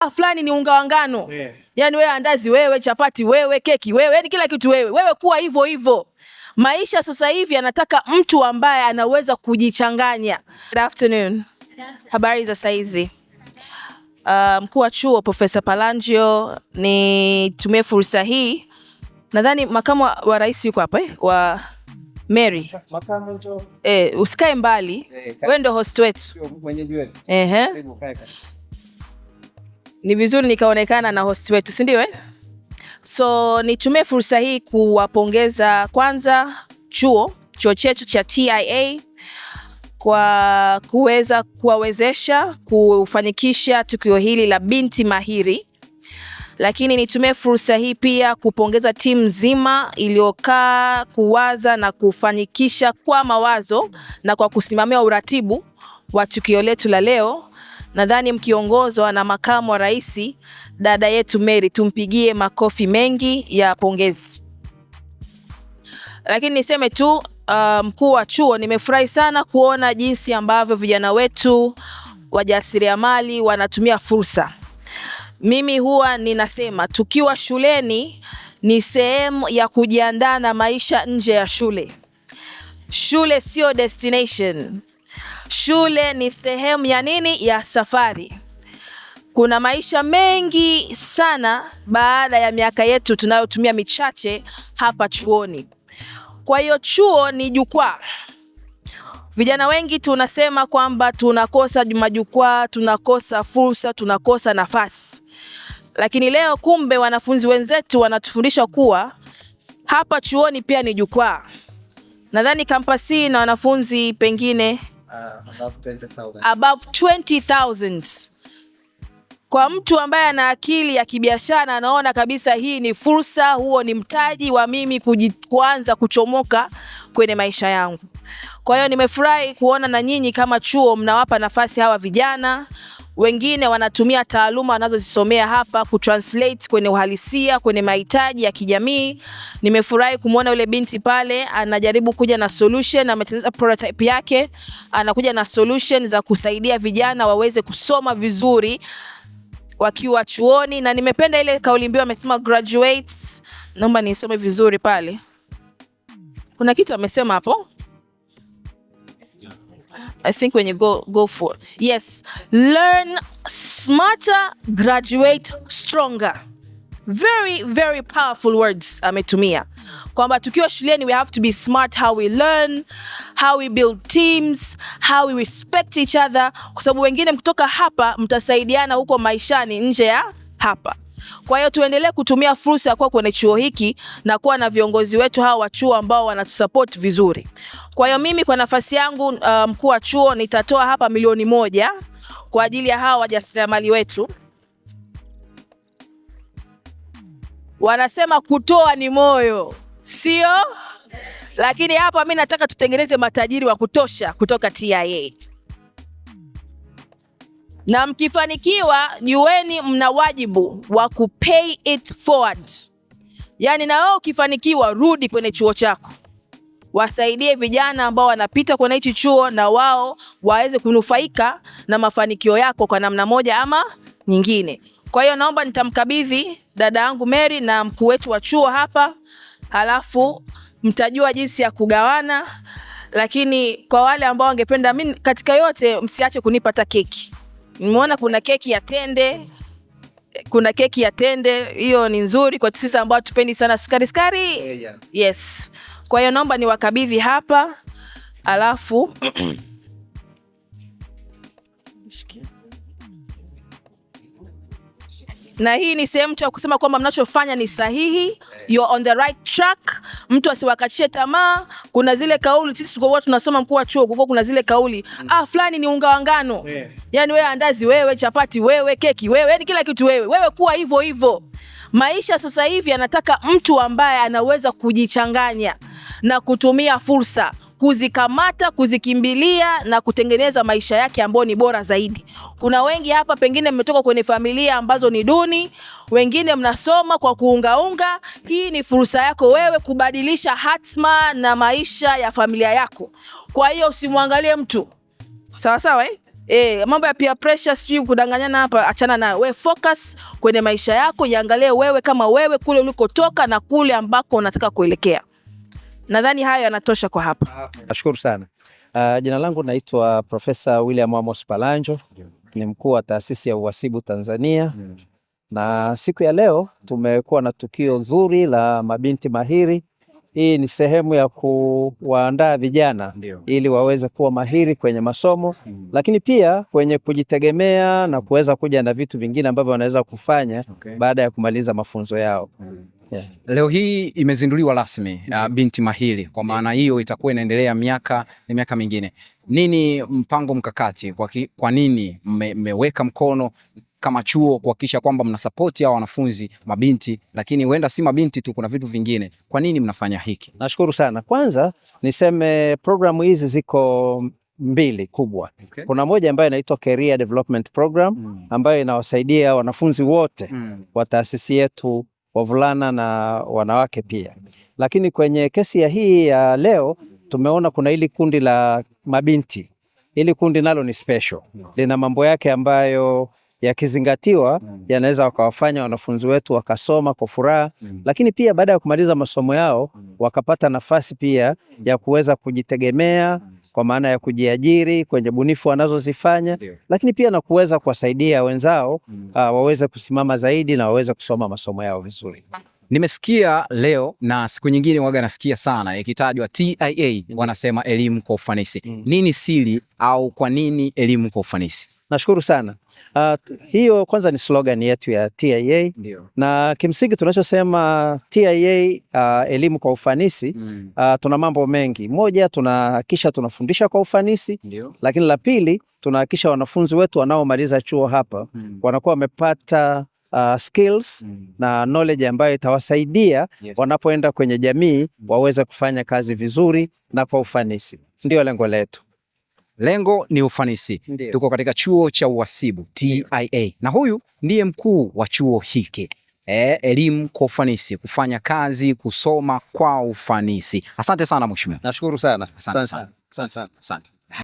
fulani ni unga wa ngano. Yani wewe andazi wewe, chapati wewe, keki wewe, yani kila kitu wewe. Wewe kuwa hivyo hivyo. Maisha sasa hivi anataka mtu ambaye anaweza kujichanganya. Good afternoon. Habari za saizi. Mkuu wa chuo Profesa Palangio, nitumie fursa hii. Nadhani makamu wa rais yuko hapa wa Mary. Makamu njoo. Usikae mbali. Wewe ndio host wetu. Mwenyeji wetu. Ni vizuri nikaonekana na host wetu, si ndio So nitumie fursa hii kuwapongeza kwanza chuo chetu cha TIA kwa kuweza kuwawezesha kufanikisha tukio hili la binti mahiri. Lakini nitumie fursa hii pia kupongeza timu nzima iliyokaa kuwaza na kufanikisha kwa mawazo na kwa kusimamia uratibu wa tukio letu la leo. Nadhani mkiongozwa na makamu wa rais dada yetu Mary, tumpigie makofi mengi ya pongezi. Lakini niseme tu mkuu wa chuo, nimefurahi sana kuona jinsi ambavyo vijana wetu wajasiriamali wanatumia fursa. Mimi huwa ninasema tukiwa shuleni ni sehemu ya kujiandaa na maisha nje ya shule. Shule sio destination. Shule ni sehemu ya nini? Ya safari. Kuna maisha mengi sana baada ya miaka yetu tunayotumia michache hapa chuoni. Kwa hiyo chuo ni jukwaa. Vijana wengi tunasema kwamba tunakosa majukwaa, tunakosa fursa, tunakosa nafasi. Lakini leo kumbe wanafunzi wenzetu wanatufundisha kuwa hapa chuoni pia ni jukwaa. Nadhani kampasi na wanafunzi pengine above 20,000. Kwa mtu ambaye ana akili ya kibiashara anaona kabisa hii ni fursa, huo ni mtaji wa mimi kuanza kuchomoka kwenye maisha yangu. Kwa hiyo nimefurahi kuona na nyinyi kama chuo mnawapa nafasi hawa vijana. Wengine wanatumia taaluma wanazozisomea hapa kutranslate kwenye uhalisia, kwenye mahitaji ya kijamii. Nimefurahi kumuona yule binti pale anajaribu kuja na solution, ametengeneza prototype yake, anakuja na solution za kusaidia vijana waweze kusoma vizuri wakiwa chuoni. Na nimependa ile kauli mbiu amesema graduates. Naomba nisome vizuri pale. Kuna kitu amesema hapo. I think when you go for yes, learn smarter, graduate stronger. Very very powerful words ametumia. Kwamba tukiwa shuleni we have to be smart how we learn, how we build teams, how we respect each other, kwa sababu wengine mkutoka hapa mtasaidiana huko maishani nje ya hapa. Kwa hiyo tuendelee kutumia fursa kwa kwenye chuo hiki na kuwa na viongozi wetu hawa wa chuo ambao wanatusupport vizuri. Kwa hiyo mimi kwa nafasi yangu mkuu wa chuo nitatoa hapa milioni 1 kwa ajili ya hawa wajasiriamali wetu. Wanasema kutoa ni moyo, sio? Lakini hapa mimi nataka tutengeneze matajiri wa kutosha kutoka TIA. Na mkifanikiwa jueni mna wajibu wa kupay it forward. Yani na wewe ukifanikiwa rudi kwenye chuo chako. Wasaidie vijana ambao wanapita kwenye hichi chuo na wao waweze kunufaika na mafanikio yako kwa namna moja ama nyingine. Kwa hiyo naomba nitamkabidhi dada yangu Mary na mkuu wetu wa chuo hapa. Halafu mtajua jinsi ya kugawana. Lakini kwa wale ambao wangependa mimi katika yote msiache kunipa hata keki. Nimeona kuna keki ya tende. Kuna keki ya tende, hiyo ni nzuri kwa sisi ambao tupendi sana sukari. Yes. Kwa hiyo naomba niwakabidhi hapa. Alafu na hii ni sehemu tu ya kusema kwamba mnachofanya ni sahihi. You're on the right track. Mtu asiwakachie tamaa. Kuna zile kauli sisi kwa watu tunasoma mkuu wa chuo kuna zile kauli fulani ni unga wa ngano. Yani wewe andazi wewe, chapati wewe, keki wewe, yani kila kitu wewe. Wewe kuwa hivyo hivyo. Maisha sasa hivi anataka mtu ambaye anaweza kujichanganya na kutumia fursa, kuzikamata, kuzikimbilia na kutengeneza maisha yake ambayo ni bora zaidi. Kuna wengi hapa pengine mmetoka kwenye familia ambazo ni duni, wengine mnasoma kwa kuungaunga. Hii ni fursa yako wewe kubadilisha hatma na maisha ya familia yako. Kwa hiyo usimwangalie mtu. Sawa sawa Mambo ya peer pressure sijui kudanganyana hapa, achana nayo. Wewe focus kwenye maisha yako, iangalie wewe kama wewe kule ulikotoka na kule ambako unataka kuelekea. Nadhani hayo yanatosha kwa hapa. Nashukuru sana. Jina langu naitwa Profesa William Amos Palanjo, ni mkuu wa taasisi ya uhasibu Tanzania. Na siku ya leo tumekuwa na tukio zuri la mabinti mahiri. Hii ni sehemu ya kuwaandaa vijana ili waweze kuwa mahiri kwenye masomo, lakini pia kwenye kujitegemea na kuweza kuja na vitu vingine ambavyo wanaweza kufanya baada ya kumaliza mafunzo yao. Leo hii imezinduliwa rasmi binti mahiri, kwa maana hiyo itakuwa inaendelea miaka mingine. Nini mpango mkakati? Kwa nini mmeweka mkono kama chuo kuhakikisha kwamba mna support hao wanafunzi mabinti, lakini huenda si mabinti tu, kuna vitu vingine? Kwa nini mnafanya hiki? Nashukuru sana. Kwanza niseme programu hizi ziko mbili kubwa. Kuna moja ambayo inaitwa Career Development Program ambayo inawasaidia wanafunzi wote wa taasisi yetu, wavulana na wanawake pia. Lakini kwenye kesi ya hii ya leo tumeona kuna hili kundi la mabinti. Hili kundi nalo ni special. Lina mambo yake ambayo yakizingatiwa yanaweza wakawafanya wanafunzi wetu wakasoma kwa furaha, lakini pia baada ya kumaliza masomo yao wakapata nafasi pia ya kuweza kujitegemea, kwa maana ya kujiajiri kwenye bunifu wanazozifanya, lakini pia na kuweza kuwasaidia wenzao waweze kusimama zaidi na waweze kusoma masomo yao vizuri. Nimesikia leo na siku nyingine waga nasikia sana ikitajwa TIA, wanasema elimu kwa ufanisi. Nini siri au kwa nini elimu kwa ufanisi? Nashukuru sana. Hiyo kwanza ni slogan yetu ya TIA. Na kimsingi tunachosema TIA elimu kwa ufanisi, tuna mambo mengi. Moja, tunahakikisha tunafundisha kwa ufanisi. Lakini la pili, tunahakikisha wanafunzi wetu wanaomaliza chuo hapa wanakuwa wamepata skills na knowledge ambayo itawasaidia wanapoenda kwenye jamii waweze kufanya kazi vizuri na kwa ufanisi. Ndio lengo letu. Lengo ni ufanisi. Tuko katika chuo cha uhasibu TIA, na huyu ndiye mkuu wa chuo hiki. Elimu kwa ufanisi, kufanya kazi, kusoma kwa ufanisi. Asante sana mheshimiwa. Nashukuru sana. Asante sana.